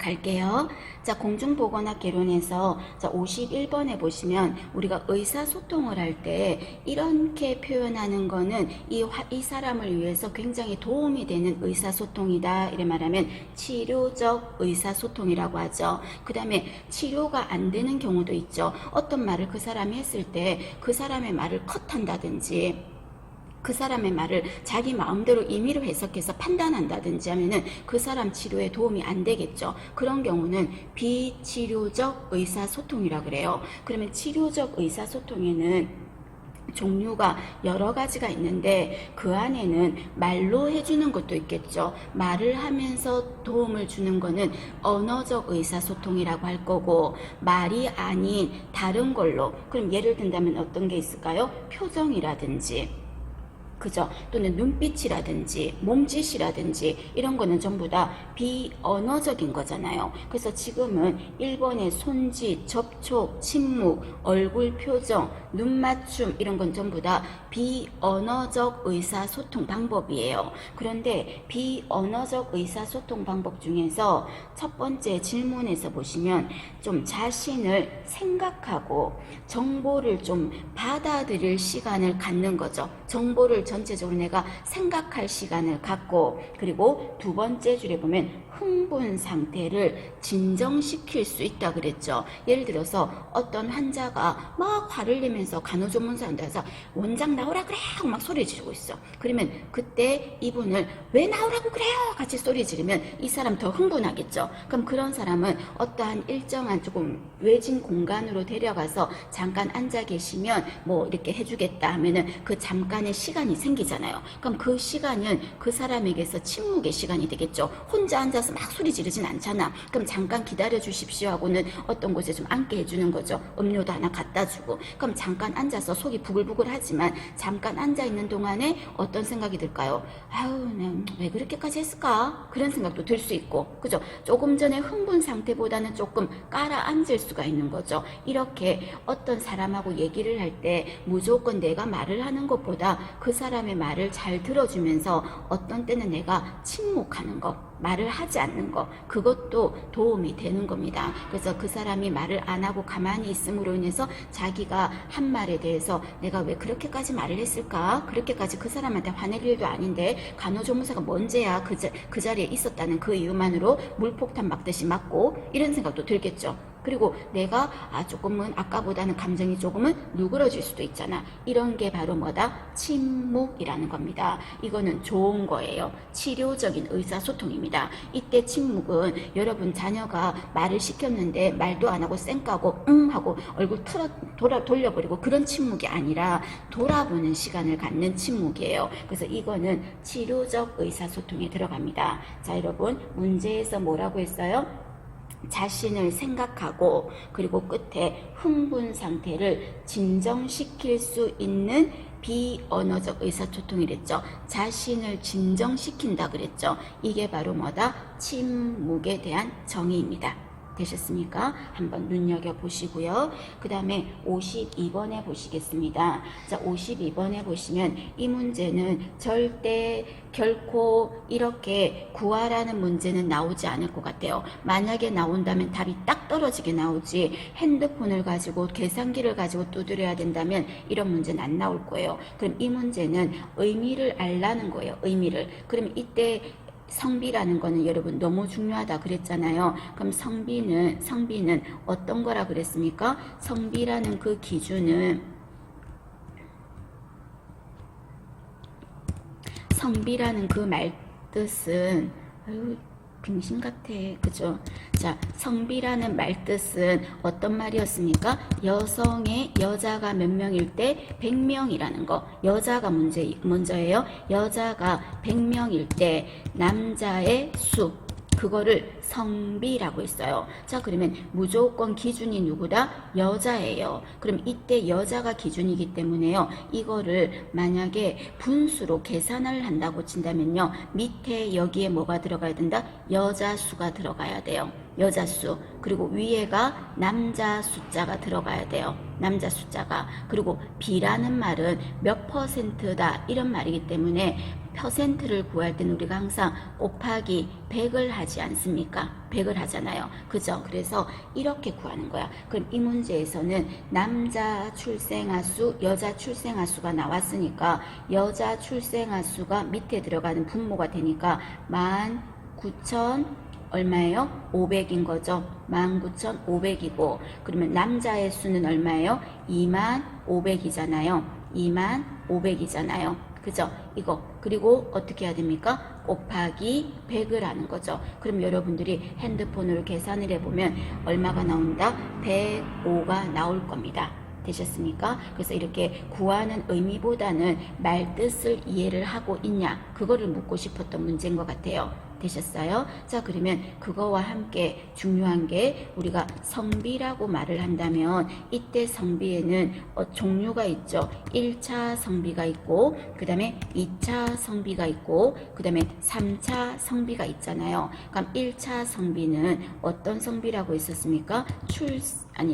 갈게요. 자, 공중보건학 개론에서 자, 51번에 보시면 우리가 의사소통을 할 때 이렇게 표현하는 거는 이 사람을 위해서 굉장히 도움이 되는 의사소통이다. 이래 말하면 치료적 의사소통이라고 하죠. 그 다음에 치료가 안 되는 경우도 있죠. 어떤 말을 그 사람이 했을 때 그 사람의 말을 컷한다든지 그 사람의 말을 자기 마음대로 임의로 해석해서 판단한다든지 하면은 그 사람 치료에 도움이 안 되겠죠. 그런 경우는 비치료적 의사소통이라고 그래요. 그러면 치료적 의사소통에는 종류가 여러 가지가 있는데 그 안에는 말로 해주는 것도 있겠죠. 말을 하면서 도움을 주는 거는 언어적 의사소통이라고 할 거고, 말이 아닌 다른 걸로, 그럼 예를 든다면 어떤 게 있을까요? 표정이라든지, 그죠? 또는 눈빛이라든지 몸짓이라든지 이런 거는 전부 다 비언어적인 거잖아요. 그래서 지금은 1번의 손짓, 접촉, 침묵, 얼굴 표정, 눈 맞춤 이런 건 전부 다 비언어적 의사소통 방법이에요. 그런데 비언어적 의사소통 방법 중에서 첫 번째 질문에서 보시면 좀 자신을 생각하고 정보를 좀 받아들일 시간을 갖는 거죠. 정보를 전체적으로 내가 생각할 시간을 갖고, 그리고 두 번째 줄에 보면 흥분 상태를 진정시킬 수 있다 그랬죠. 예를 들어서 어떤 환자가 막 화를 내면서 간호조문사한테 와서 원장 나오라 그래 하고 막 소리 지르고 있어. 그러면 그때 이분을 왜 나오라고 그래요 같이 소리 지르면 이 사람 더 흥분하겠죠. 그럼 그런 사람은 어떠한 일정한 조금 외진 공간으로 데려가서 잠깐 앉아 계시면 뭐 이렇게 해주겠다 하면은 그 잠깐의 시간이 생기잖아요. 그럼 그 시간은 그 사람에게서 침묵의 시간이 되겠죠. 혼자 앉아서 막 소리 지르진 않잖아. 그럼 잠깐 기다려 주십시오 하고는 어떤 곳에 좀 앉게 해주는 거죠. 음료도 하나 갖다 주고. 그럼 잠깐 앉아서 속이 부글부글 하지만 잠깐 앉아 있는 동안에 어떤 생각이 들까요? 아유, 왜 그렇게까지 했을까? 그런 생각도 들 수 있고, 그죠? 조금 전에 흥분 상태보다는 조금 깔아앉을 수가 있는 거죠. 이렇게 어떤 사람하고 얘기를 할 때 무조건 내가 말을 하는 것보다 그 사람의 말을 잘 들어주면서 어떤 때는 내가 침묵하는 거, 말을 하지 않는 거, 그것도 도움이 되는 겁니다. 그래서 그 사람이 말을 안 하고 가만히 있음으로 인해서 자기가 한 말에 대해서 내가 왜 그렇게까지 말을 했을까? 그렇게까지 그 사람한테 화낼 일도 아닌데 간호조무사가 뭔죄야 그 자리에 있었다는 그 이유만으로 물폭탄 맞듯이 맞고, 이런 생각도 들겠죠. 그리고 내가 조금은 아까보다는 감정이 조금은 누그러질 수도 있잖아. 이런 게 바로 뭐다? 침묵이라는 겁니다. 이거는 좋은 거예요. 치료적인 의사소통입니다. 이때 침묵은 여러분 자녀가 말을 시켰는데 말도 안 하고 쌩까고 응 하고 얼굴 돌려버리고 그런 침묵이 아니라 돌아보는 시간을 갖는 침묵이에요. 그래서 이거는 치료적 의사소통에 들어갑니다. 자, 여러분 문제에서 뭐라고 했어요? 자신을 생각하고 그리고 끝에 흥분 상태를 진정시킬 수 있는 비언어적 의사소통이랬죠. 자신을 진정시킨다 그랬죠. 이게 바로 뭐다? 침묵에 대한 정의입니다. 되셨습니까? 한번 눈여겨보시고요. 그 다음에 52번에 보시겠습니다. 자, 52번에 보시면 이 문제는 절대 결코 이렇게 구하라는 문제는 나오지 않을 것 같아요. 만약에 나온다면 답이 딱 떨어지게 나오지, 핸드폰을 가지고 계산기를 가지고 두드려야 된다면 이런 문제는 안 나올 거예요. 그럼 이 문제는 의미를 알라는 거예요. 의미를. 그럼 이때 성비라는 거는 여러분 너무 중요하다 그랬잖아요. 그럼 성비는 어떤 거라 그랬습니까? 성비라는 그 기준은, 성비라는 그 말 뜻은, 아유 빙신 같아, 그죠? 자, 성비라는 말 뜻은 어떤 말이었습니까? 여성의 여자가 몇 명일 때 100명이라는 거. 여자가 먼저예요. 여자가 100명일 때 남자의 수, 그거를 성비라고 했어요. 자, 그러면 무조건 기준이 누구다? 여자예요. 그럼 이때 여자가 기준이기 때문에요. 이거를 만약에 분수로 계산을 한다고 친다면요. 밑에 여기에 뭐가 들어가야 된다? 여자 수가 들어가야 돼요. 여자 수, 그리고 위에가 남자 숫자가 들어가야 돼요. 남자 숫자가. 그리고 B라는 말은 몇 퍼센트다 이런 말이기 때문에 퍼센트를 구할 때는 우리가 항상 곱하기 100을 하지 않습니까? 100을 하잖아요. 그죠? 그래서 이렇게 구하는 거야. 그럼 이 문제에서는 남자 출생아 수, 여자 출생아 수가 나왔으니까 여자 출생아 수가 밑에 들어가는 분모가 되니까 19,000 얼마예요? 500인 거죠. 19,500이고 그러면 남자의 수는 얼마예요? 25,500이잖아요. 25,500이잖아요. 그죠? 이거 그리고 어떻게 해야 됩니까? 곱하기 100을 하는 거죠. 그럼 여러분들이 핸드폰으로 계산을 해보면 얼마가 나온다? 105가 나올 겁니다. 되셨습니까? 그래서 이렇게 구하는 의미보다는 말 뜻을 이해를 하고 있냐 그거를 묻고 싶었던 문제인 것 같아요. 되셨어요? 자, 그러면 그거와 함께 중요한 게 우리가 성비라고 말을 한다면 이때 성비에는 종류가 있죠. 1차 성비가 있고 그 다음에 2차 성비가 있고 그 다음에 3차 성비가 있잖아요. 그럼 1차 성비는 어떤 성비라고 했었습니까?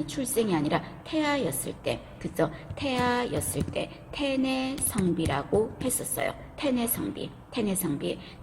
출생이 아니라 태아였을 때, 그죠? 태아였을 때 태내 성비라고 했었어요. 태내 성비,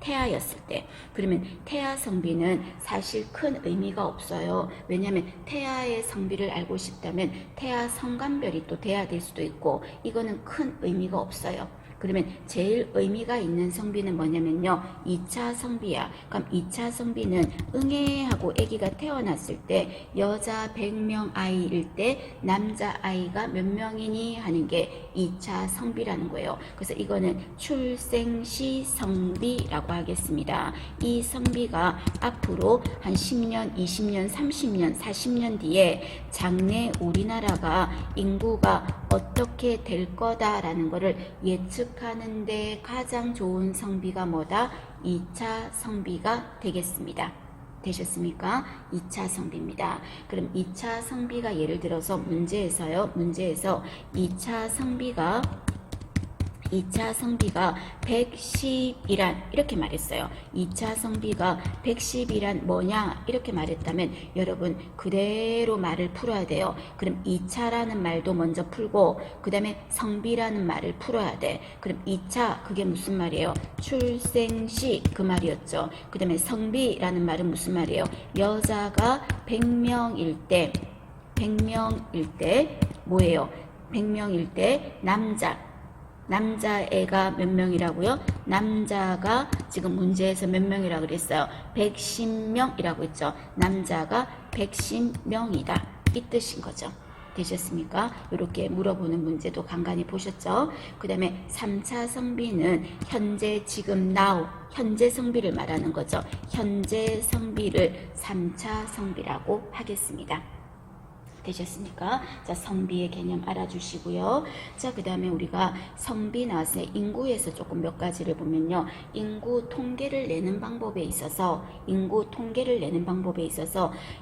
태아였을 때. 그러면 태아 성비는 사실 큰 의미가 없어요. 왜냐하면 태아의 성비를 알고 싶다면 태아 성간별이 또 돼야 될 수도 있고 이거는 큰 의미가 없어요. 그러면 제일 의미가 있는 성비는 뭐냐면요. 2차 성비야. 그럼 2차 성비는 응애하고 아기가 태어났을 때 여자 100명 아이일 때 남자 아이가 몇 명이니 하는 게 2차 성비라는 거예요. 그래서 이거는 출생시 성비라고 하겠습니다. 이 성비가 앞으로 한 10년, 20년, 30년, 40년 뒤에 장래 우리나라가 인구가 어떻게 될 거다라는 거를 예측하는데 가장 좋은 성비가 뭐다? 2차 성비가 되겠습니다. 되셨습니까? 2차 성비입니다. 그럼 2차 성비가 예를 들어서 문제에서 2차 성비가 110이란 이렇게 말했어요. 2차 성비가 110이란 뭐냐 이렇게 말했다면 여러분 그대로 말을 풀어야 돼요. 그럼 2차라는 말도 먼저 풀고 그 다음에 성비라는 말을 풀어야 돼. 그럼 2차 그게 무슨 말이에요? 출생시 그 말이었죠. 그 다음에 성비라는 말은 무슨 말이에요? 여자가 100명일 때 뭐예요? 100명일 때 남자애가 몇 명이라고요? 남자가 지금 문제에서 몇 명이라고 그랬어요? 110명이라고 했죠. 남자가 110명이다. 이 뜻인 거죠. 되셨습니까? 이렇게 물어보는 문제도 간간히 보셨죠? 그 다음에 3차 성비는 현재, 지금, now, 현재 성비를 말하는 거죠. 현재 성비를 3차 성비라고 하겠습니다. 되셨습니까? 자, 성비의 개념 알아주시고요. 자, 그 다음에 우리가 성비 나왔어요. 인구에서 조금 몇 가지를 보면요. 인구 통계를 내는 방법에 있어서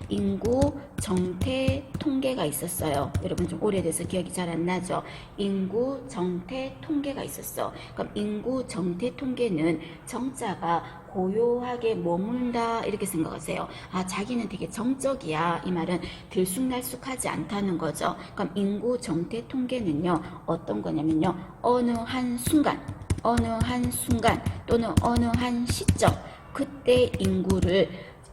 인구 정태 통계가 있었어요. 여러분 좀 오래돼서 기억이 잘 안 나죠? 인구 정태 통계가 있었어. 그럼 인구 정태 통계는 정자가 고요하게 머문다 이렇게 생각하세요. 아, 자기는 되게 정적이야. 이 말은 들쑥날쑥하지 않다는 거죠. 그럼 인구 정태 통계는요. 어떤 거냐면요. 어느 한 순간 또는 어느 한 시점 그때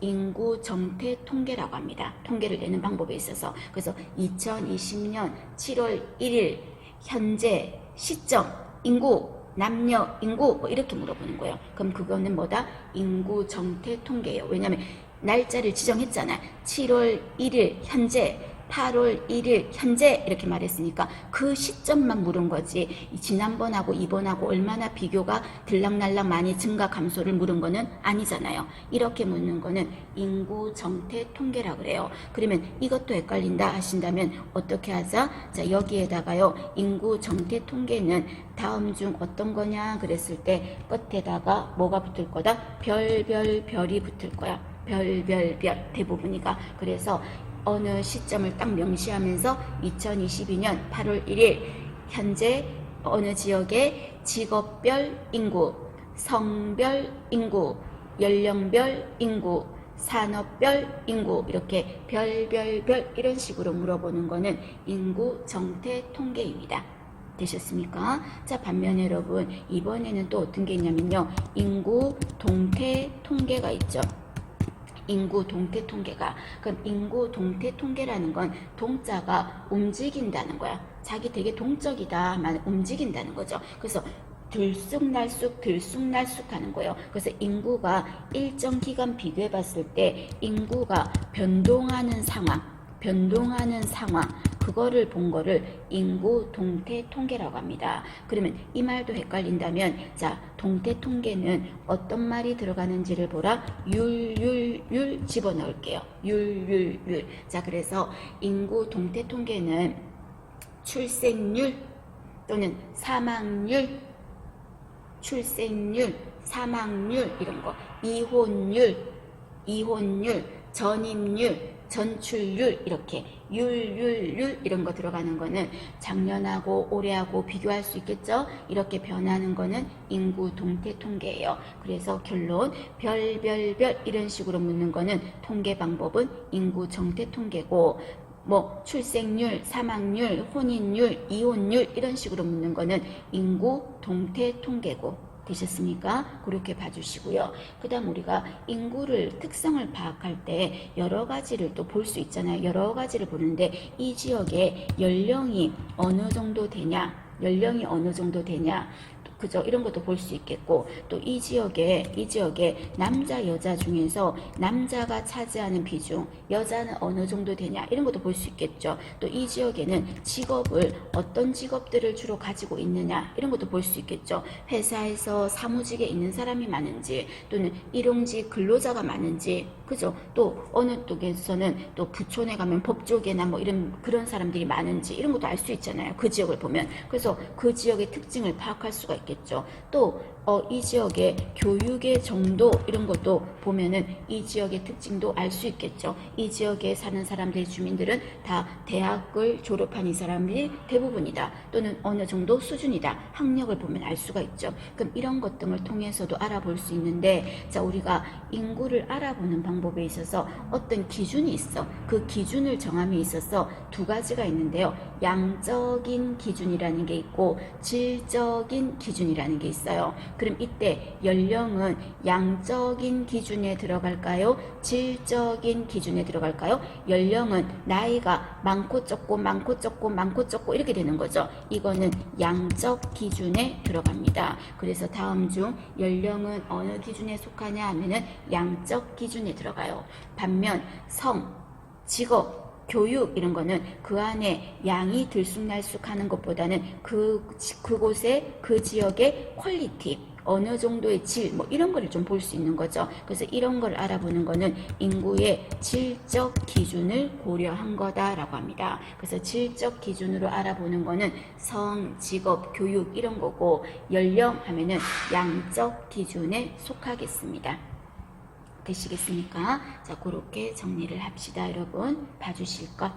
인구 정태 통계라고 합니다. 통계를 내는 방법에 있어서. 그래서 2020년 7월 1일 현재 시점 인구 남녀 인구 뭐 이렇게 물어보는 거예요. 그럼 그거는 뭐다? 인구 정태 통계예요. 왜냐하면 날짜를 지정했잖아. 7월 1일 현재 8월 1일 현재 이렇게 말했으니까 그 시점만 물은 거지 지난번하고 이번하고 얼마나 비교가 들락날락 많이 증가 감소를 물은 거는 아니잖아요. 이렇게 묻는 거는 인구 정태 통계라 그래요. 그러면 이것도 헷갈린다 하신다면 어떻게 하자? 자, 여기에다가요. 인구 정태 통계는 다음 중 어떤 거냐 그랬을 때 끝에다가 뭐가 붙을 거다? 별이 붙을 거야. 별 대부분이가. 그래서 어느 시점을 딱 명시하면서 2022년 8월 1일 현재 어느 지역의 직업별 인구, 성별 인구, 연령별 인구, 산업별 인구 이렇게 별별별 이런 식으로 물어보는 거는 인구 정태 통계입니다. 되셨습니까? 자, 반면에 여러분 이번에는 또 어떤 게 있냐면요. 인구 동태 통계가 있죠. 인구 동태 통계가. 그럼 인구 동태 통계라는 건 동자가 움직인다는 거야. 자기 되게 동적이다, 움직인다는 거죠. 그래서 들쑥날쑥 들쑥날쑥 하는 거예요. 그래서 인구가 일정 기간 비교해 봤을 때 인구가 변동하는 상황 그거를 본 거를 인구 동태 통계라고 합니다. 그러면 이 말도 헷갈린다면 자, 동태 통계는 어떤 말이 들어가는지를 보라. 율 집어넣을게요. 율. 자, 그래서 인구 동태 통계는 출생률 또는 사망률, 출생률, 사망률 이런 거, 이혼율, 전입률, 전출률 이렇게 율 이런 거 들어가는 거는 작년하고 올해하고 비교할 수 있겠죠? 이렇게 변하는 거는 인구 동태 통계예요. 그래서 결론 별 이런 식으로 묻는 거는 통계 방법은 인구 정태 통계고 뭐 출생률, 사망률, 혼인율, 이혼율 이런 식으로 묻는 거는 인구 동태 통계고 되셨습니까? 그렇게 봐주시고요. 그 다음 우리가 인구를 특성을 파악할 때 여러 가지를 또 볼 수 있잖아요. 여러 가지를 보는데 이 지역에 연령이 어느 정도 되냐 그죠? 이런 것도 볼 수 있겠고 또 이 지역에 남자 여자 중에서 남자가 차지하는 비중 여자는 어느 정도 되냐 이런 것도 볼 수 있겠죠. 또 이 지역에는 직업을 어떤 직업들을 주로 가지고 있느냐 이런 것도 볼 수 있겠죠. 회사에서 사무직에 있는 사람이 많은지 또는 일용직 근로자가 많은지 그죠? 또 어느 쪽에서는 또 부촌에 가면 법조계나 뭐 이런 그런 사람들이 많은지 이런 것도 알 수 있잖아요. 그 지역을 보면. 그래서 그 지역의 특징을 파악할 수가 있겠죠. 또 이 지역의 교육의 정도 이런 것도 보면은 이 지역의 특징도 알 수 있겠죠. 이 지역에 사는 사람들의 주민들은 다 대학을 졸업한 이 사람들이 대부분이다. 또는 어느 정도 수준이다. 학력을 보면 알 수가 있죠. 그럼 이런 것 등을 통해서도 알아볼 수 있는데 자, 우리가 인구를 알아보는 방법에 있어서 어떤 기준이 있어. 그 기준을 정함에 있어서 두 가지가 있는데요. 양적인 기준이라는 게 있고 질적인 기준이라는 게 있어요. 그럼 이때 연령은 양적인 기준에 들어갈까요? 질적인 기준에 들어갈까요? 연령은 나이가 많고 적고 이렇게 되는 거죠. 이거는 양적 기준에 들어갑니다. 그래서 다음 중 연령은 어느 기준에 속하냐 하면은 양적 기준에 들어가요. 반면 성, 직업, 교육 이런 거는 그 안에 양이 들쑥날쑥 하는 것보다는 그곳의 그 지역의 퀄리티 어느 정도의 질 뭐 이런 거를 좀 볼 수 있는 거죠. 그래서 이런 걸 알아보는 거는 인구의 질적 기준을 고려한 거다라고 합니다. 그래서 질적 기준으로 알아보는 거는 성, 직업, 교육 이런 거고 연령 하면은 양적 기준에 속하겠습니다. 되시겠습니까? 자, 그렇게 정리를 합시다. 여러분 봐주실 것.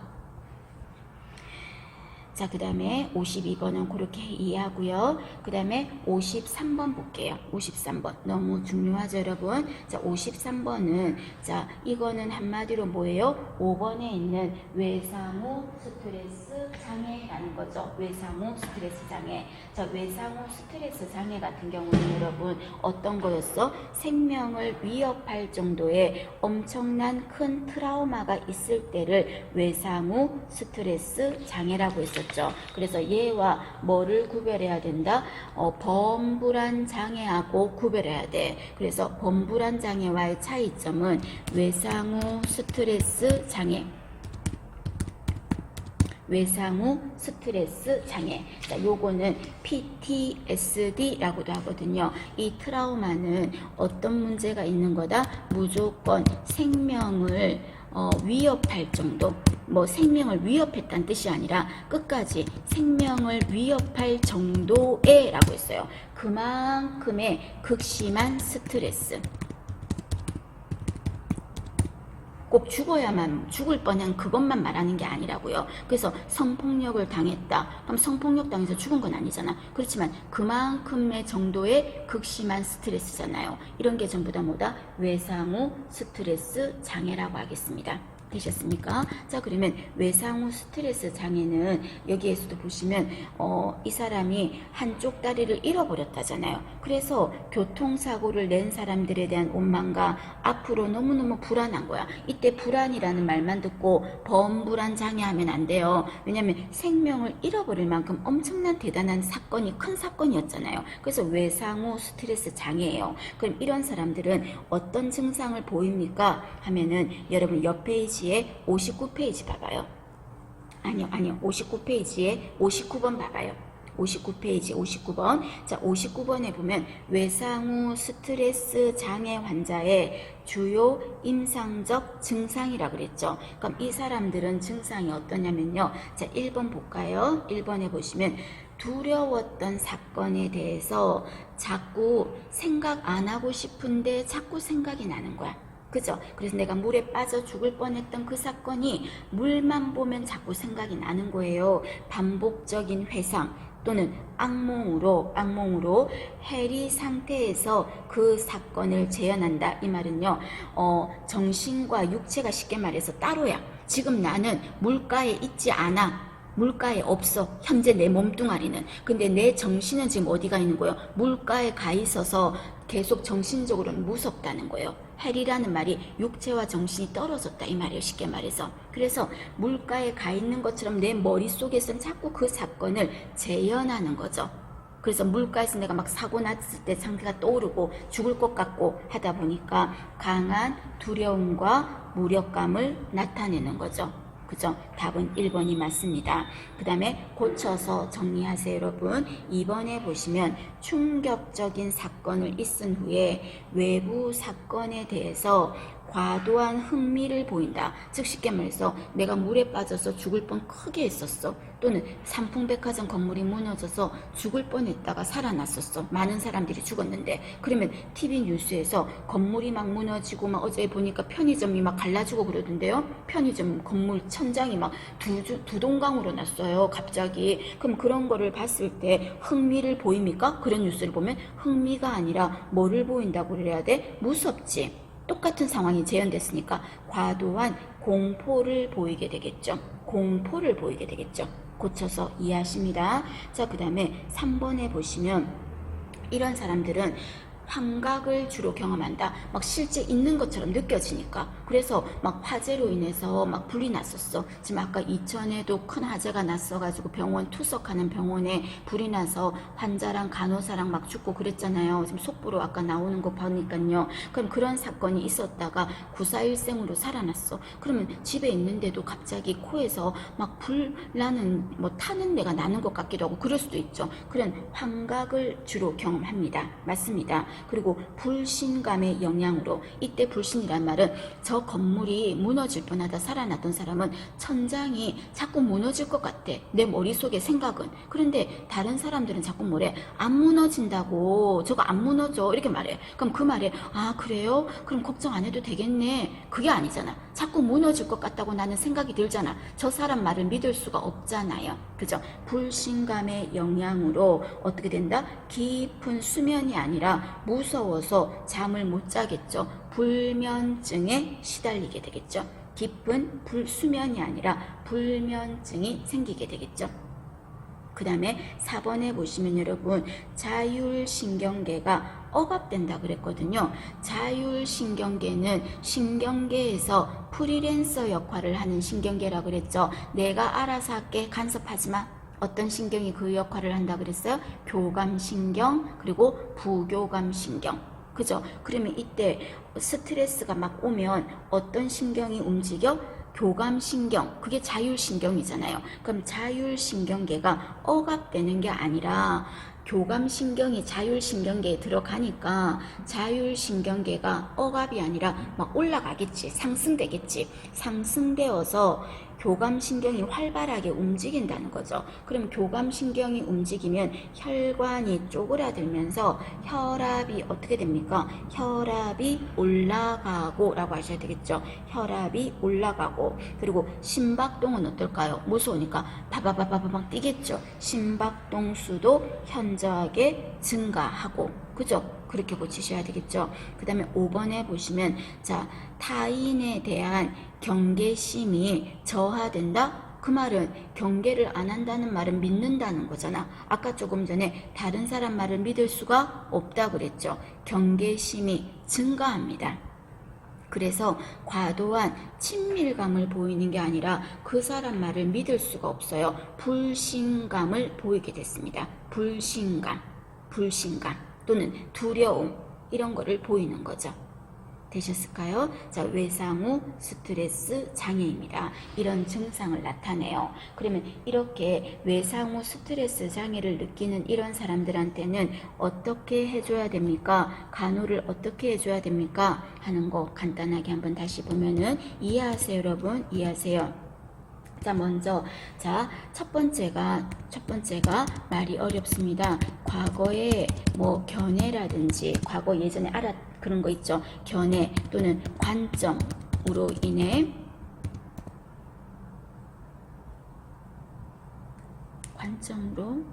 자, 그 다음에 52번은 그렇게 이해하고요. 그 다음에 53번 볼게요. 53번. 너무 중요하죠, 여러분? 자, 53번은, 자, 이거는 한마디로 뭐예요? 5번에 있는 외상후 스트레스 장애라는 거죠. 외상후 스트레스 장애. 자, 외상후 스트레스 장애 같은 경우는 여러분, 어떤 거였어? 생명을 위협할 정도의 엄청난 큰 트라우마가 있을 때를 외상후 스트레스 장애라고 했었죠. 그래서 얘와 뭐를 구별해야 된다? 범불안 장애하고 구별해야 돼. 그래서 범불안 장애와의 차이점은 외상후 스트레스 장애. 외상후 스트레스 장애. 자, 요거는 PTSD라고도 하거든요. 이 트라우마는 어떤 문제가 있는 거다? 무조건 생명을 위협할 정도. 뭐 생명을 위협했다는 뜻이 아니라 끝까지 생명을 위협할 정도의 라고 했어요. 그만큼의 극심한 스트레스. 꼭 죽을 뻔한 그것만 말하는 게 아니라고요. 그래서 성폭력을 당했다. 그럼 성폭력 당해서 죽은 건 아니잖아. 그렇지만 그만큼의 정도의 극심한 스트레스잖아요. 이런 게 전부 다 뭐다? 외상후 스트레스 장애라고 하겠습니다. 되셨습니까? 자, 그러면 외상후 스트레스 장애는 여기에서도 보시면 이 사람이 한쪽 다리를 잃어버렸다잖아요. 그래서 교통사고를 낸 사람들에 대한 원망과 앞으로 너무너무 불안한 거야. 이때 불안이라는 말만 듣고 범불안 장애하면 안 돼요. 왜냐하면 생명을 잃어버릴 만큼 엄청난 대단한 사건이 큰 사건이었잖아요. 그래서 외상후 스트레스 장애예요. 그럼 이런 사람들은 어떤 증상을 보입니까? 하면은 여러분 옆 페이지에 59페이지 봐봐요. 아니요. 59페이지에 59번 봐봐요. 59페이지 59번. 자, 59번에 보면 외상후 스트레스 장애 환자의 주요 임상적 증상이라 그랬죠. 그럼 이 사람들은 증상이 어떠냐면요. 자, 1번 볼까요? 1번에 보시면 두려웠던 사건에 대해서 자꾸 생각 안 하고 싶은데 자꾸 생각이 나는 거야. 그죠? 그래서 내가 물에 빠져 죽을 뻔했던 그 사건이 물만 보면 자꾸 생각이 나는 거예요. 반복적인 회상 또는 악몽으로 해리 상태에서 그 사건을 재현한다. 이 말은요, 정신과 육체가 쉽게 말해서 따로야. 지금 나는 물가에 있지 않아. 물가에 없어. 현재 내 몸뚱아리는. 근데 내 정신은 지금 어디가 있는 거예요? 물가에 가 있어서 계속 정신적으로는 무섭다는 거예요. 헬이라는 말이 육체와 정신이 떨어졌다 이 말이에요. 쉽게 말해서. 그래서 물가에 가 있는 것처럼 내 머릿속에서는 자꾸 그 사건을 재현하는 거죠. 그래서 물가에서 내가 막 사고 났을 때 상태가 떠오르고 죽을 것 같고 하다 보니까 강한 두려움과 무력감을 나타내는 거죠. 그죠? 답은 1번이 맞습니다. 그 다음에 고쳐서 정리하세요, 여러분. 2번에 보시면 충격적인 사건을 있은 후에 외부 사건에 대해서 과도한 흥미를 보인다. 즉 쉽게 말해서 내가 물에 빠져서 죽을 뻔 크게 했었어. 또는 삼풍백화점 건물이 무너져서 죽을 뻔했다가 살아났었어. 많은 사람들이 죽었는데 그러면 TV 뉴스에서 건물이 막 무너지고 막 어제 보니까 편의점이 막 갈라지고 그러던데요. 편의점 건물 천장이 막 두 동강으로 났어요. 갑자기. 그럼 그런 거를 봤을 때 흥미를 보입니까? 그런 뉴스를 보면 흥미가 아니라 뭐를 보인다고 그래야 돼? 무섭지. 똑같은 상황이 재현됐으니까 과도한 공포를 보이게 되겠죠. 공포를 보이게 되겠죠. 고쳐서 이해하십니다. 자, 그 다음에 3번에 보시면 이런 사람들은 환각을 주로 경험한다. 막 실제 있는 것처럼 느껴지니까. 그래서 막 화재로 인해서 막 불이 났었어. 지금 아까 이천에도 큰 화재가 났어가지고 병원 투석하는 병원에 불이 나서 환자랑 간호사랑 막 죽고 그랬잖아요. 지금 속보로 아까 나오는 거 보니까요. 그럼 그런 사건이 있었다가 941생으로 살아났어. 그러면 집에 있는데도 갑자기 코에서 막 불 나는 뭐 타는 데가 나는 것 같기도 하고 그럴 수도 있죠. 그런 환각을 주로 경험합니다. 맞습니다. 그리고 불신감의 영향으로 이때 불신이란 말은 저 건물이 무너질 뻔하다 살아났던 사람은 천장이 자꾸 무너질 것 같아. 내 머릿속에 생각은. 그런데 다른 사람들은 자꾸 뭐래? 안 무너진다고. 저거 안 무너져. 이렇게 말해. 그럼 그 말에 아 그래요? 그럼 걱정 안 해도 되겠네. 그게 아니잖아. 자꾸 무너질 것 같다고 나는 생각이 들잖아. 저 사람 말을 믿을 수가 없잖아요. 그죠? 불신감의 영향으로 어떻게 된다? 깊은 수면이 아니라 무서워서 잠을 못 자겠죠. 불면증에 시달리게 되겠죠. 깊은 수면이 아니라 불면증이 생기게 되겠죠. 그 다음에 4번에 보시면 여러분 자율신경계가 억압된다 그랬거든요. 자율신경계는 신경계에서 프리랜서 역할을 하는 신경계라 그랬죠. 내가 알아서 할게 간섭하지 마. 어떤 신경이 그 역할을 한다 그랬어요? 교감신경 그리고 부교감신경. 그죠? 그러면 이때 스트레스가 막 오면 어떤 신경이 움직여? 교감신경, 그게 자율신경이잖아요. 그럼 자율신경계가 억압되는 게 아니라 교감신경이 자율신경계에 들어가니까 자율신경계가 억압이 아니라 막 올라가겠지. 상승되겠지. 상승되어서 교감신경이 활발하게 움직인다는 거죠. 그럼 교감신경이 움직이면 혈관이 쪼그라들면서 혈압이 어떻게 됩니까? 혈압이 올라가고 라고 하셔야 되겠죠. 혈압이 올라가고, 그리고 심박동은 어떨까요? 무서우니까 바바바바바박 뛰겠죠. 심박동 수도 현저하게 증가하고, 그죠? 그렇게 고치셔야 되겠죠. 그 다음에 5번에 보시면, 자, 타인에 대한 경계심이 저하된다? 그 말은 경계를 안 한다는 말은 믿는다는 거잖아. 아까 조금 전에 다른 사람 말을 믿을 수가 없다 그랬죠. 경계심이 증가합니다. 그래서 과도한 친밀감을 보이는 게 아니라 그 사람 말을 믿을 수가 없어요. 불신감을 보이게 됐습니다. 불신감 또는 두려움, 이런 거를 보이는 거죠. 되셨을까요? 자, 외상후 스트레스 장애입니다. 이런 증상을 나타내요. 그러면 이렇게 외상후 스트레스 장애를 느끼는 이런 사람들한테는 어떻게 해줘야 됩니까? 간호를 어떻게 해줘야 됩니까? 하는 거 간단하게 한번 다시 보면은 이해하세요, 여러분. 이해하세요. 자, 먼저, 자, 첫 번째가 말이 어렵습니다. 과거에 뭐 견해라든지, 과거 예전에 그런 거 있죠. 견해 또는 관점으로 인해, 관점으로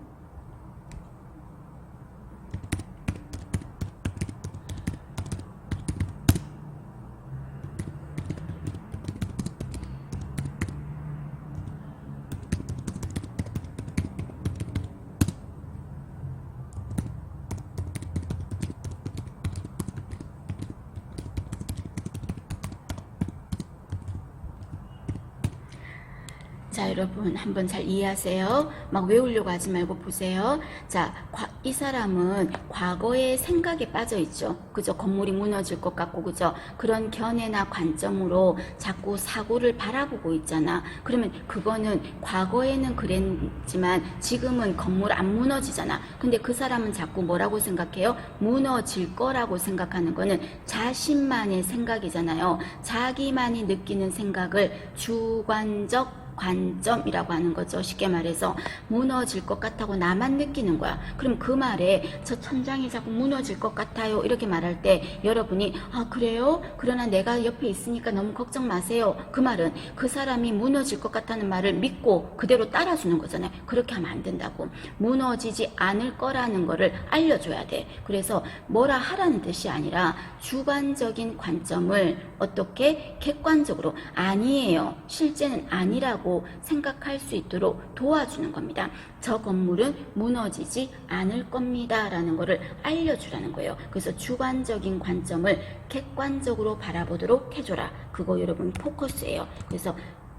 자, 여러분 한번 잘 이해하세요. 막 외우려고 하지 말고 보세요. 자, 이 사람은 과거의 생각에 빠져 있죠. 그죠? 건물이 무너질 것 같고, 그죠? 그런 견해나 관점으로 자꾸 사고를 바라보고 있잖아. 그러면 그거는 과거에는 그랬지만 지금은 건물 안 무너지잖아. 근데 그 사람은 자꾸 뭐라고 생각해요? 무너질 거라고 생각하는 거는 자신만의 생각이잖아요. 자기만이 느끼는 생각을 주관적 관점이라고 하는 거죠. 쉽게 말해서 무너질 것 같다고 나만 느끼는 거야. 그럼 그 말에 저 천장이 자꾸 무너질 것 같아요 이렇게 말할 때 여러분이 아 그래요? 그러나 내가 옆에 있으니까 너무 걱정 마세요. 그 말은 그 사람이 무너질 것 같다는 말을 믿고 그대로 따라주는 거잖아요. 그렇게 하면 안 된다고. 무너지지 않을 거라는 거를 알려줘야 돼. 그래서 뭐라 하라는 뜻이 아니라 주관적인 관점을 어떻게 객관적으로 아니에요. 실제는 아니라고 생각할 수 있도록 도와주는 겁니다. 저 건물은 무너지지 않을 겁니다 라는 거를 알려주라는 거예요. 그래서 주관적인 관점을 객관적으로 바라보도록 해줘라. 그거 여러분 포커스예요. 그래서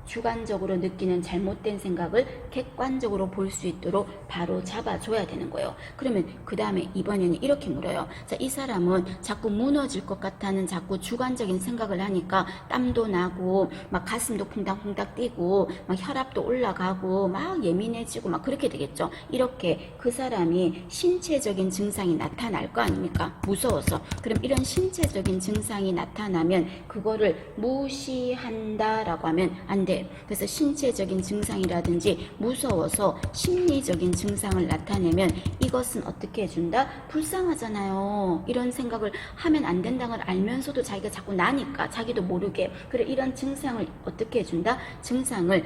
주관적으로 느끼는 잘못된 생각을 객관적으로 볼 수 있도록 바로 잡아줘야 되는 거예요. 그러면 그 다음에 이번에는 이렇게 물어요. 자, 이 사람은 자꾸 무너질 것 같다는 자꾸 주관적인 생각을 하니까 땀도 나고 막 가슴도 쿵닥쿵닥 뛰고 막 혈압도 올라가고 막 예민해지고 막 그렇게 되겠죠. 이렇게 그 사람이 신체적인 증상이 나타날 거 아닙니까? 무서워서. 그럼 이런 신체적인 증상이 나타나면 그거를 무시한다라고 하면 안 돼. 그래서 신체적인 증상이라든지 무서워서 심리적인 증상을 나타내면 이것은 어떻게 해준다? 불쌍하잖아요. 이런 생각을 하면 안 된다는 걸 알면서도 자기가 자꾸 나니까 자기도 모르게. 그래 이런 증상을 어떻게 해준다? 증상을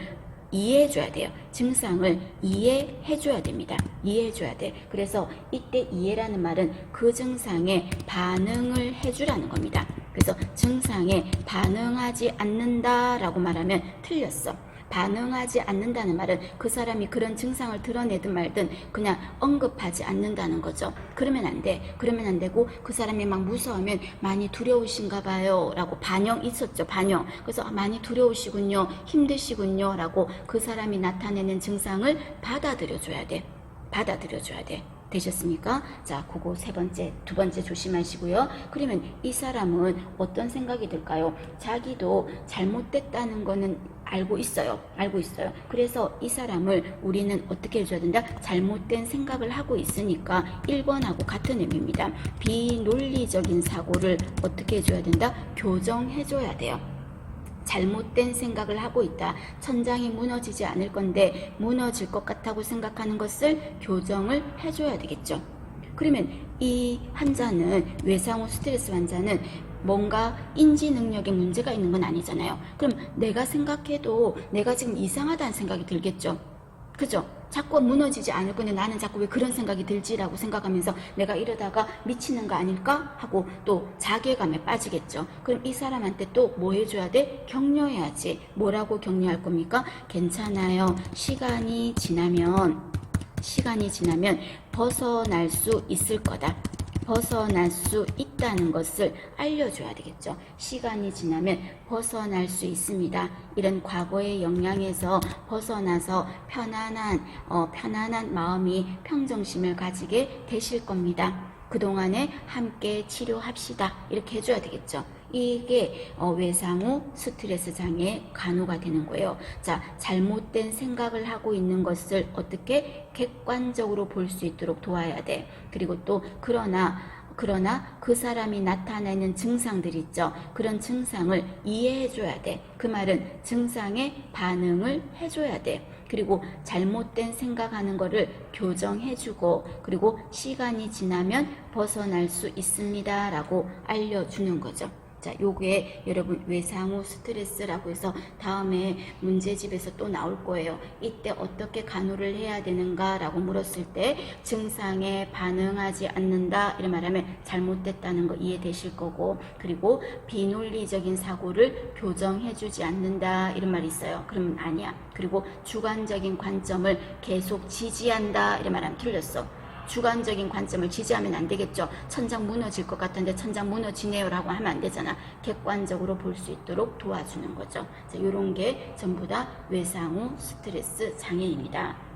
이해해줘야 돼요. 증상을 이해해줘야 됩니다. 이해해줘야 돼. 그래서 이때 이해라는 말은 그 증상에 반응을 해주라는 겁니다. 그래서 증상에 반응하지 않는다라고 말하면 틀렸어. 반응하지 않는다는 말은 그 사람이 그런 증상을 드러내든 말든 그냥 언급하지 않는다는 거죠. 그러면 안 돼. 그러면 안 되고 그 사람이 막 무서우면 많이 두려우신가 봐요 라고 반영 있었죠. 반영. 그래서 많이 두려우시군요. 힘드시군요 라고 그 사람이 나타내는 증상을 받아들여줘야 돼. 받아들여줘야 돼. 되셨습니까? 자, 그거 두 번째 조심하시고요. 그러면 이 사람은 어떤 생각이 들까요? 자기도 잘못됐다는 거는 알고 있어요. 그래서 이 사람을 우리는 어떻게 해줘야 된다? 잘못된 생각을 하고 있으니까 1번하고 같은 의미입니다. 비논리적인 사고를 어떻게 해줘야 된다? 교정해줘야 돼요. 잘못된 생각을 하고 있다. 천장이 무너지지 않을 건데 무너질 것 같다고 생각하는 것을 교정을 해줘야 되겠죠. 그러면 이 환자는, 외상후 스트레스 환자는 뭔가 인지 능력에 문제가 있는 건 아니잖아요. 그럼 내가 생각해도 내가 지금 이상하다는 생각이 들겠죠. 그죠? 자꾸 무너지지 않을 건데 나는 자꾸 왜 그런 생각이 들지라고 생각하면서 내가 이러다가 미치는 거 아닐까 하고 또 자괴감에 빠지겠죠. 그럼 이 사람한테 또 뭐 해줘야 돼? 격려해야지. 뭐라고 격려할 겁니까? 괜찮아요. 시간이 지나면 벗어날 수 있을 거다. 벗어날 수 있다는 것을 알려줘야 되겠죠. 시간이 지나면 벗어날 수 있습니다. 이런 과거의 영향에서 벗어나서 편안한 마음이, 평정심을 가지게 되실 겁니다. 그동안에 함께 치료합시다. 이렇게 해줘야 되겠죠. 이게 외상후 스트레스 장애의 간호가 되는 거예요. 자, 잘못된 생각을 하고 있는 것을 어떻게 객관적으로 볼 수 있도록 도와야 돼. 그리고 또 그러나 그 사람이 나타내는 증상들 있죠. 그런 증상을 이해해줘야 돼. 그 말은 증상에 반응을 해줘야 돼. 그리고 잘못된 생각하는 거를 교정해주고, 그리고 시간이 지나면 벗어날 수 있습니다 라고 알려주는 거죠. 자, 요게 여러분 외상후 스트레스라고 해서 다음에 문제집에서 또 나올 거예요. 이때 어떻게 간호를 해야 되는가 라고 물었을 때 증상에 반응하지 않는다 이런 말하면 잘못됐다는 거 이해되실 거고, 그리고 비논리적인 사고를 교정해주지 않는다 이런 말이 있어요. 그러면 아니야. 그리고 주관적인 관점을 계속 지지한다 이런 말하면 틀렸어. 주관적인 관점을 지지하면 안 되겠죠. 천장 무너질 것 같은데 천장 무너지네요 라고 하면 안 되잖아. 객관적으로 볼 수 있도록 도와주는 거죠. 자, 요런 게 전부 다 외상후 스트레스 장애입니다.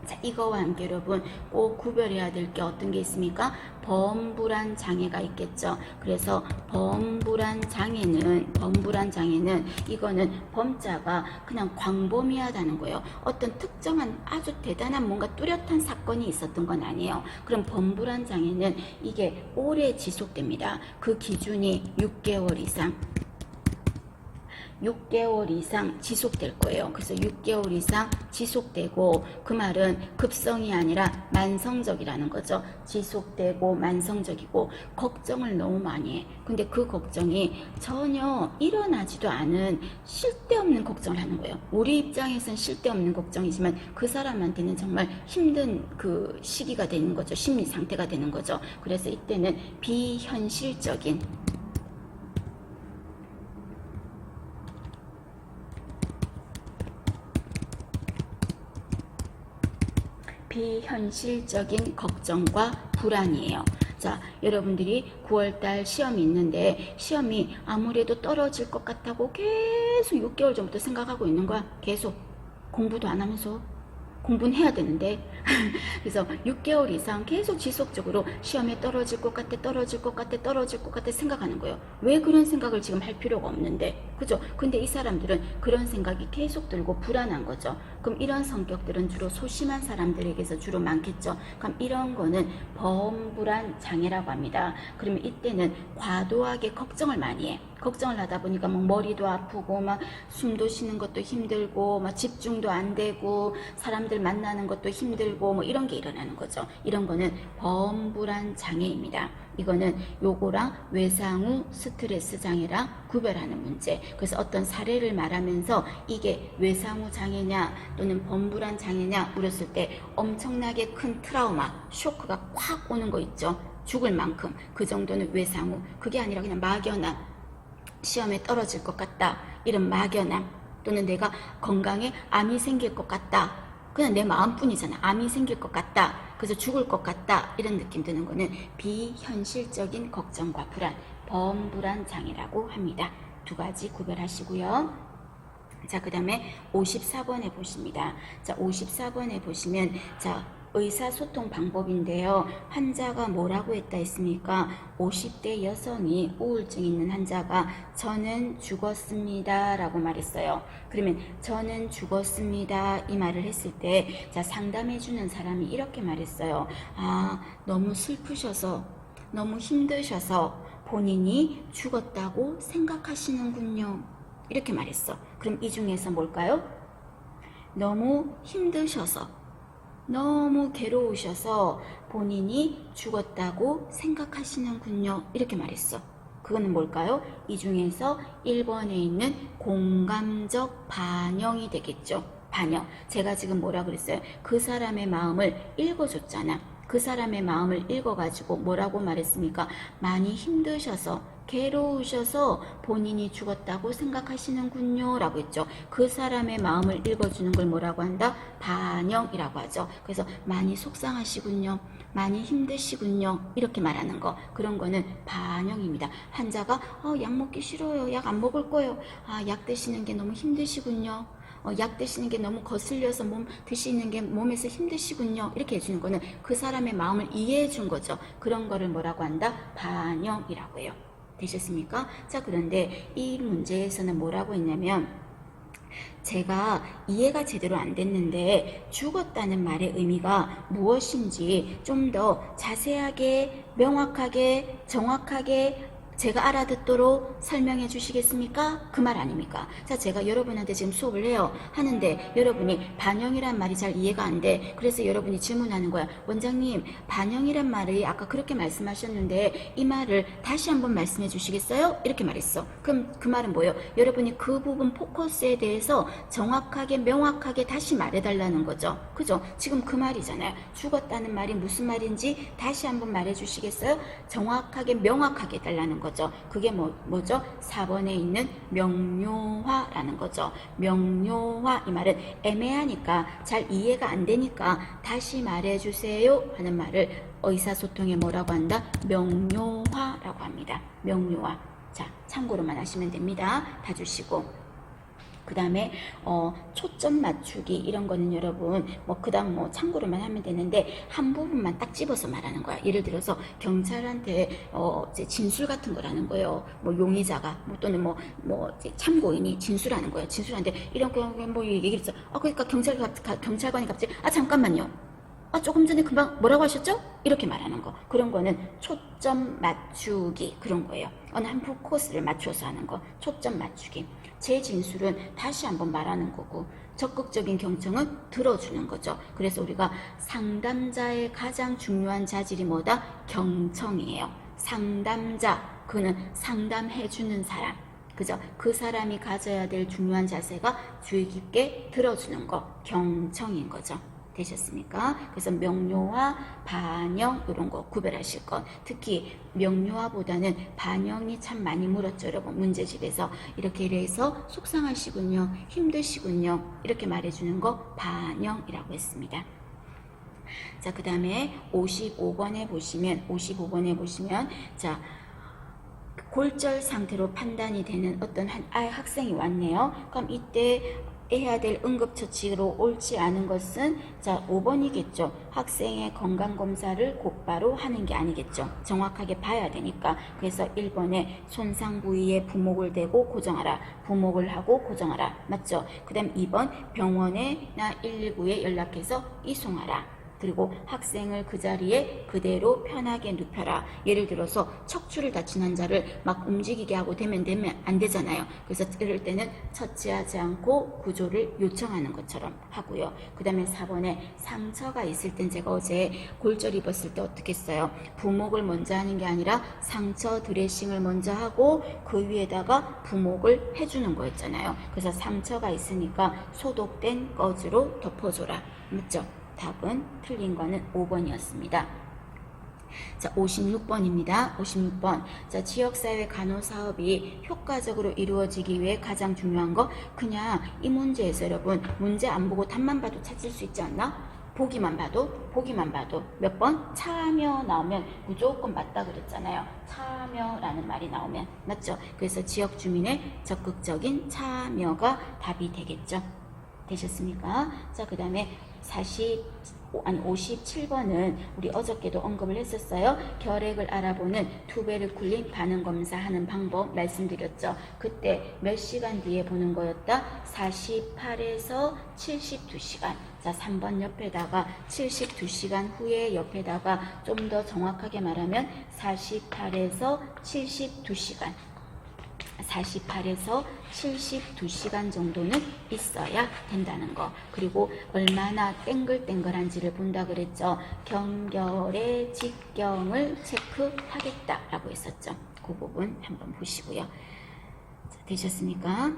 자, 이거와 함께 여러분 꼭 구별해야 될 게 어떤 게 있습니까? 범불안 장애가 있겠죠. 그래서 범불안 장애는 이거는 범자가 그냥 광범위하다는 거예요. 어떤 특정한 아주 대단한 뭔가 뚜렷한 사건이 있었던 건 아니에요. 그럼 범불안 장애는 이게 오래 지속됩니다. 그 기준이 6개월 이상 지속될 거예요. 그래서 6개월 이상 지속되고, 그 말은 급성이 아니라 만성적이라는 거죠. 지속되고 만성적이고 걱정을 너무 많이 해. 근데 그 걱정이 전혀 일어나지도 않은 쓸데없는 걱정을 하는 거예요. 우리 입장에서는 쓸데없는 걱정이지만 그 사람한테는 정말 힘든 그 시기가 되는 거죠. 심리 상태가 되는 거죠. 그래서 이때는 비현실적인 걱정과 불안이에요. 자, 여러분들이 9월달 시험이 있는데 시험이 아무래도 떨어질 것 같다고 계속 6개월 전부터 생각하고 있는 거야. 계속 공부도 안 하면서. 공부는 해야 되는데 그래서 6개월 이상 계속 지속적으로 시험에 떨어질 것 같아 생각하는 거예요. 왜 그런 생각을 지금 할 필요가 없는데, 그죠? 근데 이 사람들은 그런 생각이 계속 들고 불안한 거죠. 그럼 이런 성격들은 주로 소심한 사람들에게서 주로 많겠죠. 그럼 이런 거는 범불안 장애라고 합니다. 그러면 이때는 과도하게 걱정을 많이 해. 걱정을 하다 보니까 막 머리도 아프고 막 숨도 쉬는 것도 힘들고 막 집중도 안 되고 사람들 만나는 것도 힘들고 뭐 이런 게 일어나는 거죠. 이런 거는 범불안 장애입니다. 이거는 요거랑 외상후 스트레스 장애랑 구별하는 문제. 그래서 어떤 사례를 말하면서 이게 외상후 장애냐 또는 범불안 장애냐 물었을 때 엄청나게 큰 트라우마, 쇼크가 콱 오는 거 있죠. 죽을 만큼. 그 정도는 외상후. 그게 아니라 그냥 막연한 시험에 떨어질 것 같다 이런 막연함, 또는 내가 건강에 암이 생길 것 같다, 그냥 내 마음뿐이잖아. 암이 생길 것 같다, 그래서 죽을 것 같다 이런 느낌 드는 거는 비현실적인 걱정과 불안, 범불안 장애라고 합니다. 두 가지 구별하시고요. 자, 그 다음에 54번에 보십니다. 자, 54번에 보시면 자, 의사소통 방법인데요. 환자가 뭐라고 했다 했습니까? 50대 여성이 우울증 있는 환자가 저는 죽었습니다 라고 말했어요. 그러면 저는 죽었습니다 이 말을 했을 때 자, 상담해주는 사람이 이렇게 말했어요. 아, 너무 슬프셔서 너무 힘드셔서 본인이 죽었다고 생각하시는군요. 이렇게 말했어. 그럼 이 중에서 뭘까요? 너무 힘드셔서, 너무 괴로우셔서 본인이 죽었다고 생각하시는군요. 이렇게 말했어. 그거는 뭘까요? 이 중에서 1번에 있는 공감적 반영이 되겠죠. 반영. 제가 지금 뭐라 그랬어요? 그 사람의 마음을 읽어줬잖아. 그 사람의 마음을 읽어가지고 뭐라고 말했습니까? 많이 힘드셔서, 괴로우셔서 본인이 죽었다고 생각하시는군요 라고 했죠. 그 사람의 마음을 읽어주는 걸 뭐라고 한다? 반영이라고 하죠. 그래서 많이 속상하시군요, 많이 힘드시군요, 이렇게 말하는 거, 그런 거는 반영입니다. 환자가 약 먹기 싫어요, 약 안 먹을 거예요, 약 드시는 게 너무 힘드시군요, 약 드시는 게 너무 거슬려서 몸 드시는 게 몸에서 힘드시군요, 이렇게 해주는 거는 그 사람의 마음을 이해해 준 거죠. 그런 거를 뭐라고 한다? 반영이라고 해요. 되셨습니까? 자, 그런데 이 문제에서는 뭐라고 했냐면, 제가 이해가 제대로 안 됐는데 죽었다는 말의 의미가 무엇인지 좀 더 자세하게, 명확하게, 정확하게 제가 알아듣도록 설명해 주시겠습니까? 그 말 아닙니까? 자, 제가 여러분한테 지금 수업을 해요. 하는데 여러분이 반영이란 말이 잘 이해가 안 돼. 그래서 여러분이 질문하는 거야. 원장님, 반영이란 말이 아까 그렇게 말씀하셨는데 이 말을 다시 한번 말씀해 주시겠어요? 이렇게 말했어. 그럼 그 말은 뭐예요? 여러분이 그 부분 포커스에 대해서 정확하게, 명확하게 다시 말해달라는 거죠. 그죠? 지금 그 말이잖아요. 죽었다는 말이 무슨 말인지 다시 한번 말해 주시겠어요? 정확하게, 명확하게 해달라는 거죠. 그게 뭐죠? 4번에 있는 명료화라는 거죠. 명료화, 이 말은 애매하니까, 잘 이해가 안 되니까 다시 말해주세요 하는 말을 의사소통에 뭐라고 한다? 명료화라고 합니다. 명료화. 자, 참고로만 하시면 됩니다. 다 주시고. 그 다음에 초점 맞추기, 이런 거는 여러분 그 다음 참고로만 하면 되는데, 한 부분만 딱 집어서 말하는 거야. 예를 들어서 경찰한테 이제 진술 같은 거라는 거예요. 용의자가 또는 이제 참고인이 진술하는 거예요. 진술하는데 이런 거 얘기를 했어. 그러니까 경찰관이 갑자기 잠깐만요, 조금 전에 금방 뭐라고 하셨죠? 이렇게 말하는 거. 그런 거는 초점 맞추기, 그런 거예요. 어느 한 포커스를 맞춰서 하는 거. 초점 맞추기. 제 진술은 다시 한번 말하는 거고, 적극적인 경청은 들어주는 거죠. 그래서 우리가 상담자의 가장 중요한 자질이 뭐다? 경청이에요. 상담자, 그는 상담해주는 사람. 그죠? 그 사람이 가져야 될 중요한 자세가 주의 깊게 들어주는 거, 경청인 거죠. 되셨습니까? 그래서 명료화, 반영, 이런 거 구별하실 것. 특히 명료화보다는 반영이 참 많이 물었죠, 여러분. 문제집에서 이렇게 해서 속상하시군요, 힘드시군요, 이렇게 말해주는 거 반영이라고 했습니다. 자, 그 다음에 55번에 보시면 자, 골절 상태로 판단이 되는 어떤 학생이 왔네요. 그럼 이때 해야 될 응급처치로 옳지 않은 것은, 자, 5번이겠죠. 학생의 건강검사를 곧바로 하는 게 아니겠죠. 정확하게 봐야 되니까. 그래서 1번에 손상 부위에 부목을 대고 고정하라, 부목을 하고 고정하라, 맞죠? 그 다음 2번 병원에나 119에 연락해서 이송하라. 그리고 학생을 그 자리에 그대로 편하게 눕혀라. 예를 들어서 척추를 다친 환자를 막 움직이게 하고 되면 안 되잖아요. 그래서 이럴 때는 처치하지 않고 구조를 요청하는 것처럼 하고요. 그 다음에 4번에 상처가 있을 땐, 제가 어제 골절 입었을 때 어떻게 했어요? 부목을 먼저 하는 게 아니라 상처 드레싱을 먼저 하고 그 위에다가 부목을 해주는 거였잖아요. 그래서 상처가 있으니까 소독된 꺼즈로 덮어줘라, 맞죠? 답은 틀린 거는 5번이었습니다. 자, 56번입니다. 56번. 자, 지역사회 간호사업이 효과적으로 이루어지기 위해 가장 중요한 거, 그냥 이 문제에서 여러분 문제 안 보고 답만 봐도 찾을 수 있지 않나? 보기만 봐도 몇 번? 참여 나오면 무조건 맞다 그랬잖아요. 참여라는 말이 나오면, 맞죠? 그래서 지역 주민의 적극적인 참여가 답이 되겠죠. 되셨습니까? 자, 그 다음에 57번은 우리 어저께도 언급을 했었어요. 결핵을 알아보는 투베르쿨린 반응 검사하는 방법 말씀드렸죠. 그때 몇 시간 뒤에 보는 거였다? 48에서 72시간. 자, 3번 옆에다가 72시간 후에 옆에다가 좀 더 정확하게 말하면 48에서 72시간. 48에서 72시간 정도는 있어야 된다는 거. 그리고 얼마나 땡글땡글한지를 본다 그랬죠. 경결의 직경을 체크하겠다라고 했었죠. 그 부분 한번 보시고요. 자, 되셨습니까?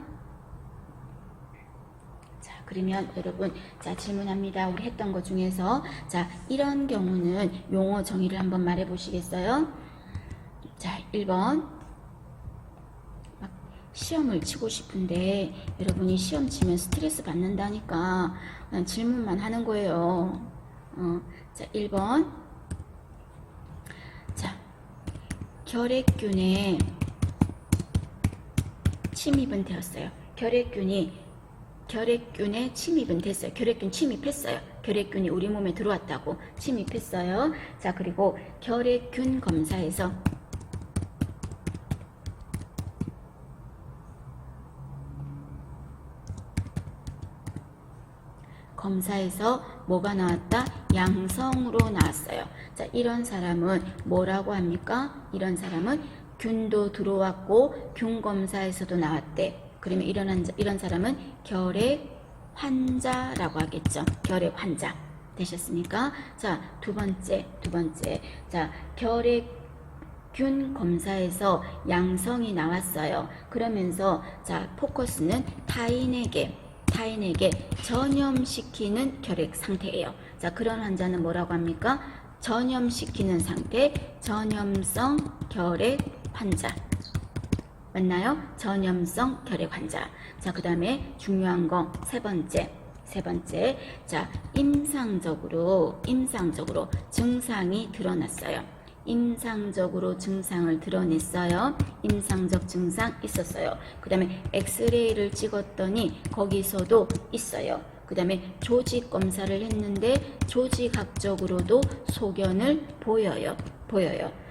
자, 그러면 여러분, 자, 질문합니다. 우리 했던 것 중에서, 자, 이런 경우는 용어 정의를 한번 말해 보시겠어요? 자, 1번. 시험을 치고 싶은데 여러분이 시험 치면 스트레스 받는다니까 그냥 질문만 하는 거예요. 자, 1번. 자, 결핵균에 침입은 되었어요. 결핵균에 침입은 됐어요. 결핵균 침입했어요. 결핵균이 우리 몸에 들어왔다고 침입했어요. 자, 그리고 결핵균 검사에서 뭐가 나왔다? 양성으로 나왔어요. 자, 이런 사람은 뭐라고 합니까? 이런 사람은 균도 들어왔고 균 검사에서도 나왔대. 그러면 이런 사람은 결핵 환자라고 하겠죠. 결핵 환자. 되셨습니까? 자, 두 번째. 자, 결핵균 검사에서 양성이 나왔어요. 그러면서 자, 포커스는 타인에게 전염시키는 결핵 상태예요. 자, 그런 환자는 뭐라고 합니까? 전염시키는 상태, 전염성 결핵 환자. 맞나요? 전염성 결핵 환자. 자, 그 다음에 중요한 거 세 번째. 자, 임상적으로 증상이 드러났어요. 임상적으로 증상을 드러냈어요. 임상적 증상 있었어요. 그 다음에 엑스레이를 찍었더니 거기서도 있어요. 그 다음에 조직 검사를 했는데 조직학적으로도 소견을 보여요.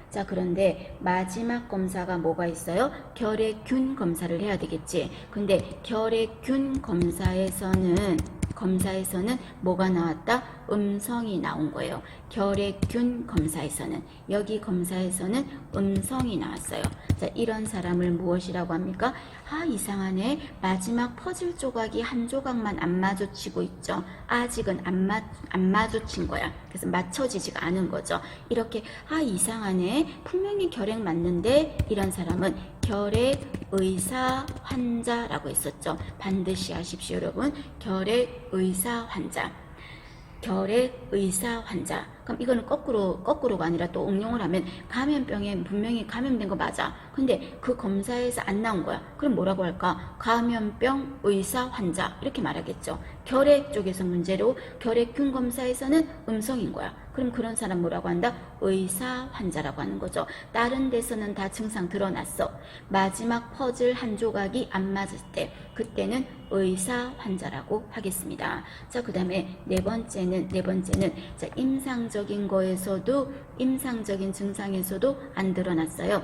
자, 그런데 마지막 검사가 뭐가 있어요? 결핵균 검사를 해야 되겠지. 근데 결핵균 검사에서는 뭐가 나왔다? 음성이 나온 거예요. 결핵균 검사에서는, 여기 검사에서는 음성이 나왔어요. 자, 이런 사람을 무엇이라고 합니까? 아, 이상하네. 마지막 퍼즐 조각이 한 조각만 안 마주치고 있죠. 아직은 안 마주친 거야. 그래서 맞춰지지가 않은 거죠. 이렇게 아, 이상하네. 분명히 결핵 맞는데 이런 사람은 결핵 의사 환자라고 했었죠. 반드시 아십시오, 여러분. 결핵 의사 환자. 그럼 이거는 거꾸로가 아니라 또 응용을 하면 감염병에 분명히 감염된 거 맞아. 근데 그 검사에서 안 나온 거야. 그럼 뭐라고 할까? 감염병 의사 환자 이렇게 말하겠죠. 결핵 쪽에서 문제로 결핵균 검사에서는 음성인 거야. 그럼 그런 사람 뭐라고 한다? 의사 환자라고 하는 거죠. 다른 데서는 다 증상 드러났어. 마지막 퍼즐 한 조각이 안 맞을 때 그때는 의사 환자라고 하겠습니다. 자, 그 다음에 네 번째는 자, 임상적인 증상에서도 안 드러났어요.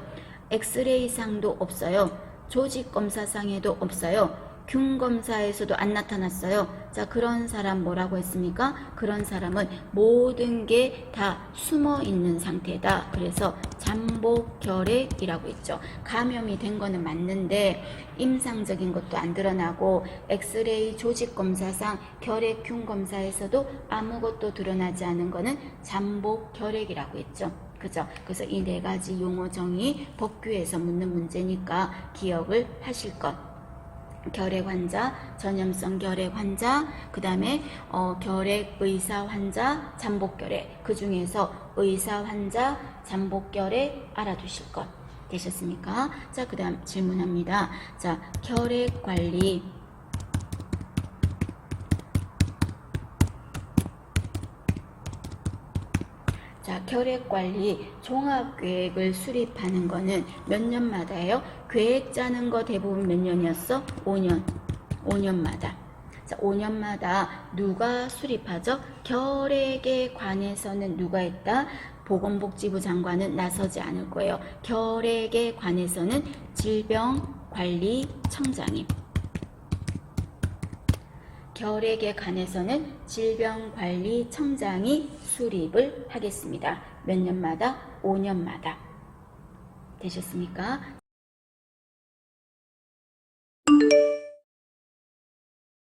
엑스레이상도 없어요. 조직 검사상에도 없어요. 균 검사에서도 안 나타났어요. 자, 그런 사람 뭐라고 했습니까? 그런 사람은 모든 게 다 숨어 있는 상태다. 그래서 잠복결핵이라고 했죠. 감염이 된 거는 맞는데 임상적인 것도 안 드러나고 엑스레이 조직 검사상 결핵균 검사에서도 아무것도 드러나지 않은 거는 잠복결핵이라고 했죠. 그죠? 그래서 이 네 가지 용어 정의 법규에서 묻는 문제니까 기억을 하실 것. 결핵 환자, 전염성 결핵 환자, 그 다음에 결핵 의사 환자, 잠복결핵. 그 중에서 의사 환자, 잠복결핵 알아두실 것. 되셨습니까? 자, 그 다음 질문합니다. 자, 결핵 관리. 자, 결핵관리 종합계획을 수립하는 거는 몇 년마다예요? 계획 짜는 거 대부분 몇 년이었어? 5년. 5년마다. 자, 5년마다 누가 수립하죠? 결핵에 관해서는 누가 했다? 보건복지부 장관은 나서지 않을 거예요. 결핵에 관해서는 질병관리청장이. 결핵에 관해서는 질병관리청장이 수립을 하겠습니다. 몇 년마다? 5년마다. 되셨습니까?